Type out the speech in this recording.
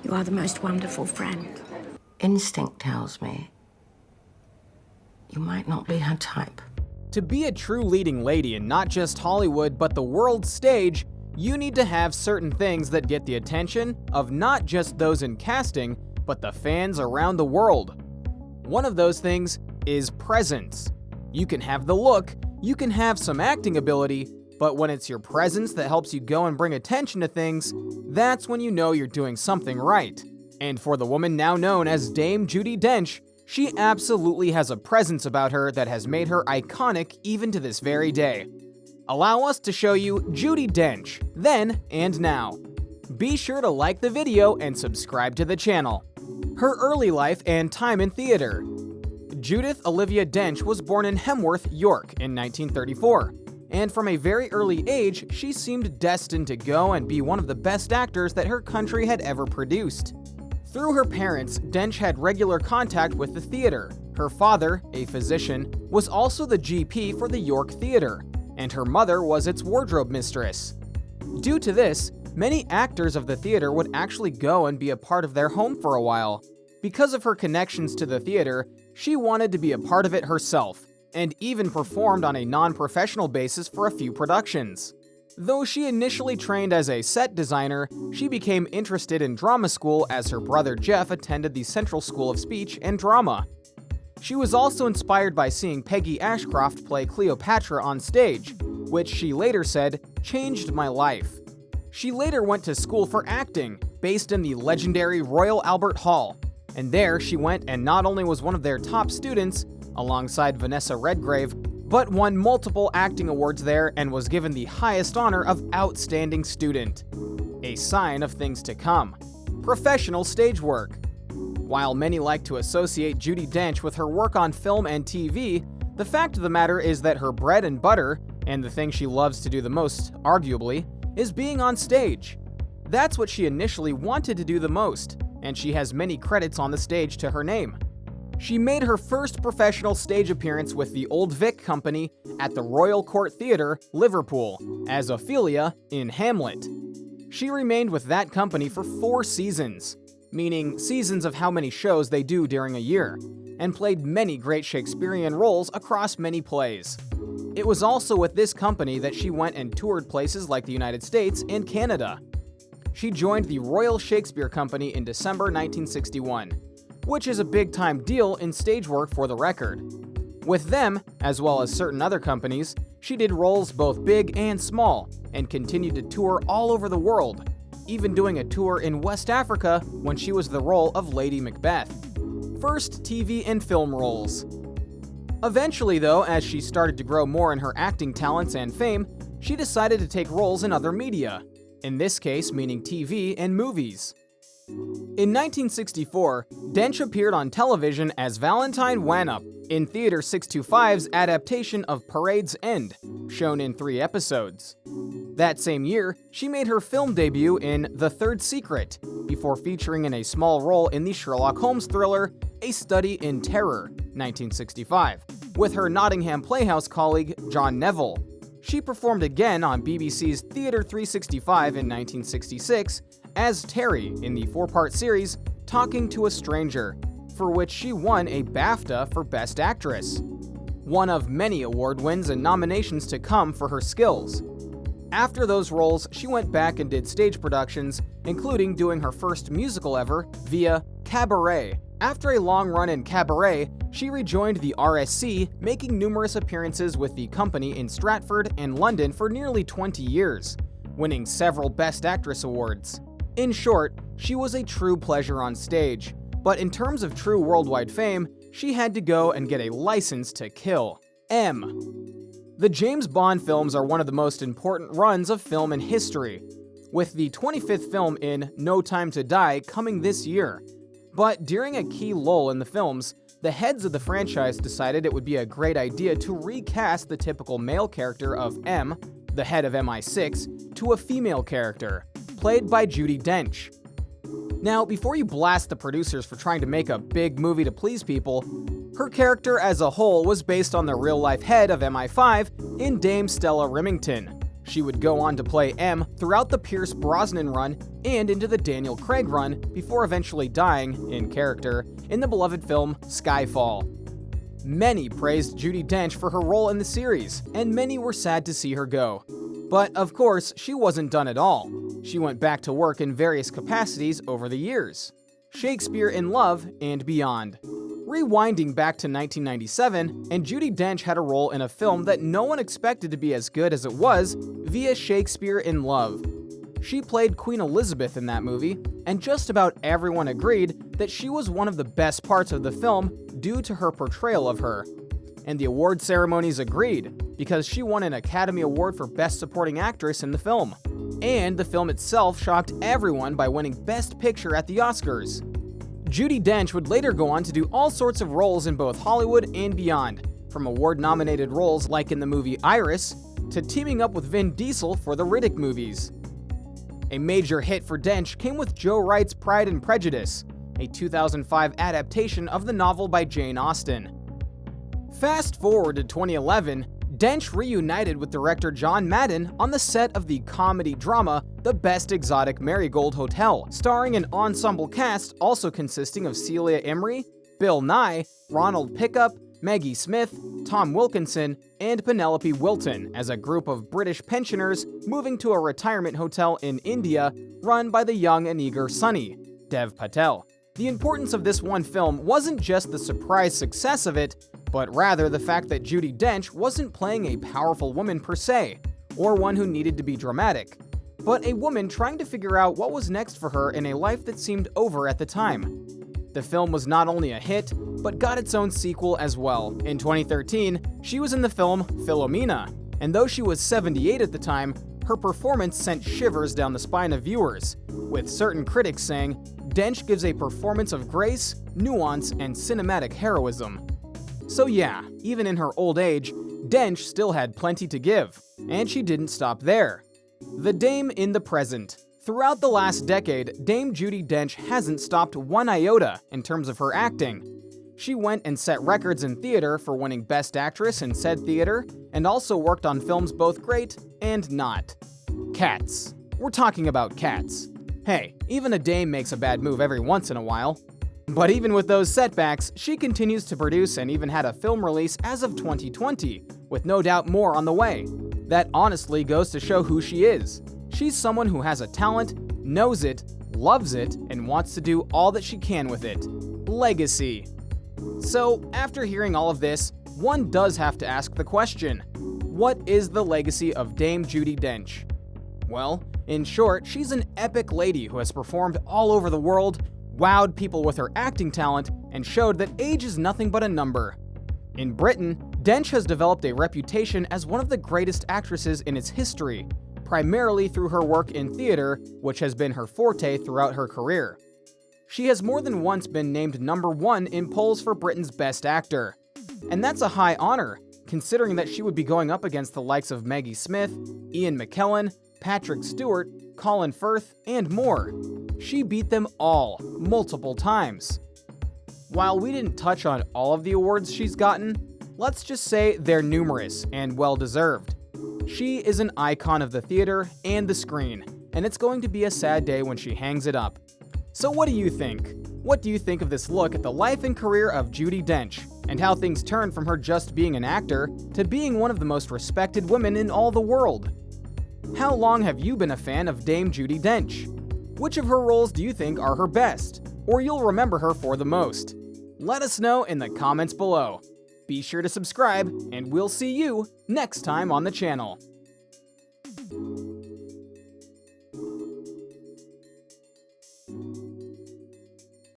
You are the most wonderful friend. Instinct tells me you might not be her type. To be a true leading lady in not just Hollywood but the world stage, you need to have certain things that get the attention of not just those in casting, but the fans around the world. One of those things is presence. You can have the look, you can have some acting ability, but when it's your presence that helps you go and bring attention to things, that's when you know you're doing something right. And for the woman now known as Dame Judi Dench, she absolutely has a presence about her that has made her iconic even to this very day. Allow us to show you Judi Dench, then and now. Be sure to like the video and subscribe to the channel. Her early life and time in theater. Judith Olivia Dench was born in Hemworth, York in 1934, and from a very early age, she seemed destined to go and be one of the best actors that her country had ever produced. Through her parents, Dench had regular contact with the theater. Her father, a physician, was also the GP for the York Theater, and her mother was its wardrobe mistress. Due to this, many actors of the theater would actually go and be a part of their home for a while. Because of her connections to the theater, she wanted to be a part of it herself, and even performed on a non-professional basis for a few productions. Though she initially trained as a set designer, she became interested in drama school as her brother Jeff attended the Central School of Speech and Drama. She was also inspired by seeing Peggy Ashcroft play Cleopatra on stage, which she later said, "changed my life." She later went to school for acting, based in the legendary Royal Albert Hall, and there she went and not only was one of their top students, alongside Vanessa Redgrave, but won multiple acting awards there and was given the highest honor of Outstanding Student. A sign of things to come. Professional stage work. While many like to associate Judi Dench with her work on film and TV, the fact of the matter is that her bread and butter, and the thing she loves to do the most, arguably, is being on stage. That's what she initially wanted to do the most, and she has many credits on the stage to her name. She made her first professional stage appearance with the Old Vic Company at the Royal Court Theatre, Liverpool, as Ophelia in Hamlet. She remained with that company for 4 seasons, meaning seasons of how many shows they do during a year, and played many great Shakespearean roles across many plays. It was also with this company that she went and toured places like the United States and Canada. She joined the Royal Shakespeare Company in December 1961, which is a big-time deal in stage work for the record. With them, as well as certain other companies, she did roles both big and small, and continued to tour all over the world, even doing a tour in West Africa when she was the role of Lady Macbeth. First TV and film roles. Eventually though, as she started to grow more in her acting talents and fame, she decided to take roles in other media, in this case meaning TV and movies. In 1964, Dench appeared on television as Valentine Wanup in Theatre 625's adaptation of Parade's End, shown in 3 episodes. That same year, she made her film debut in The Third Secret, before featuring in a small role in the Sherlock Holmes thriller A Study in Terror, 1965, with her Nottingham Playhouse colleague John Neville. She performed again on BBC's Theatre 365 in 1966 as Terry in the 4-part series Talking to a Stranger, for which she won a BAFTA for Best Actress. One of many award wins and nominations to come for her skills. After those roles, she went back and did stage productions, including doing her first musical ever via Cabaret. After a long run in Cabaret, she rejoined the RSC, making numerous appearances with the company in Stratford and London for nearly 20 years, winning several Best Actress awards. In short, she was a true pleasure on stage, but in terms of true worldwide fame, she had to go and get a license to kill. M. The James Bond films are one of the most important runs of film in history, with the 25th film in No Time to Die coming this year. But during a key lull in the films, the heads of the franchise decided it would be a great idea to recast the typical male character of M, the head of MI6, to a female character, played by Judi Dench. Now, before you blast the producers for trying to make a big movie to please people, her character as a whole was based on the real-life head of MI5 in Dame Stella Rimington. She would go on to play M throughout the Pierce Brosnan run and into the Daniel Craig run before eventually dying, in character, in the beloved film Skyfall. Many praised Judi Dench for her role in the series, and many were sad to see her go. But of course, she wasn't done at all. She went back to work in various capacities over the years. Shakespeare in Love and beyond. Rewinding back to 1997, and Judi Dench had a role in a film that no one expected to be as good as it was via Shakespeare in Love. She played Queen Elizabeth in that movie, and just about everyone agreed that she was one of the best parts of the film due to her portrayal of her. And the award ceremonies agreed, because she won an Academy Award for Best Supporting Actress in the film. And the film itself shocked everyone by winning Best Picture at the Oscars. Judi Dench would later go on to do all sorts of roles in both Hollywood and beyond, from award-nominated roles like in the movie Iris, to teaming up with Vin Diesel for the Riddick movies. A major hit for Dench came with Joe Wright's Pride and Prejudice, a 2005 adaptation of the novel by Jane Austen. Fast forward to 2011, Dench reunited with director John Madden on the set of the comedy drama The Best Exotic Marigold Hotel, starring an ensemble cast also consisting of Celia Imrie, Bill Nye, Ronald Pickup, Maggie Smith, Tom Wilkinson, and Penelope Wilton as a group of British pensioners moving to a retirement hotel in India run by the young and eager Sunny, Dev Patel. The importance of this one film wasn't just the surprise success of it, but rather the fact that Judi Dench wasn't playing a powerful woman per se, or one who needed to be dramatic, but a woman trying to figure out what was next for her in a life that seemed over at the time. The film was not only a hit, but got its own sequel as well. In 2013, she was in the film Philomena, and though she was 78 at the time, her performance sent shivers down the spine of viewers, with certain critics saying, Dench gives a performance of grace, nuance, and cinematic heroism. So yeah, even in her old age, Dench still had plenty to give, and she didn't stop there. The Dame in the present. Throughout the last decade, Dame Judi Dench hasn't stopped one iota in terms of her acting. She went and set records in theater for winning Best Actress in said theater, and also worked on films both great and not. Cats. We're talking about Cats. Hey, even a dame makes a bad move every once in a while. But even with those setbacks, she continues to produce and even had a film release as of 2020, with no doubt more on the way. That honestly goes to show who she is. She's someone who has a talent, knows it, loves it, and wants to do all that she can with it. Legacy. So, after hearing all of this, one does have to ask the question, what is the legacy of Dame Judi Dench? Well, in short, she's an epic lady who has performed all over the world, wowed people with her acting talent, and showed that age is nothing but a number. In Britain, Dench has developed a reputation as one of the greatest actresses in its history, primarily through her work in theater, which has been her forte throughout her career. She has more than once been named #1 in polls for Britain's Best Actor. And that's a high honor, considering that she would be going up against the likes of Maggie Smith, Ian McKellen, Patrick Stewart, Colin Firth, and more. She beat them all, multiple times. While we didn't touch on all of the awards she's gotten, let's just say they're numerous and well-deserved. She is an icon of the theater and the screen, and it's going to be a sad day when she hangs it up. So what do you think? What do you think of this look at the life and career of Judi Dench, and how things turned from her just being an actor to being one of the most respected women in all the world? How long have you been a fan of Dame Judi Dench? Which of her roles do you think are her best, or you'll remember her for the most? Let us know in the comments below. Be sure to subscribe, and we'll see you next time on the channel.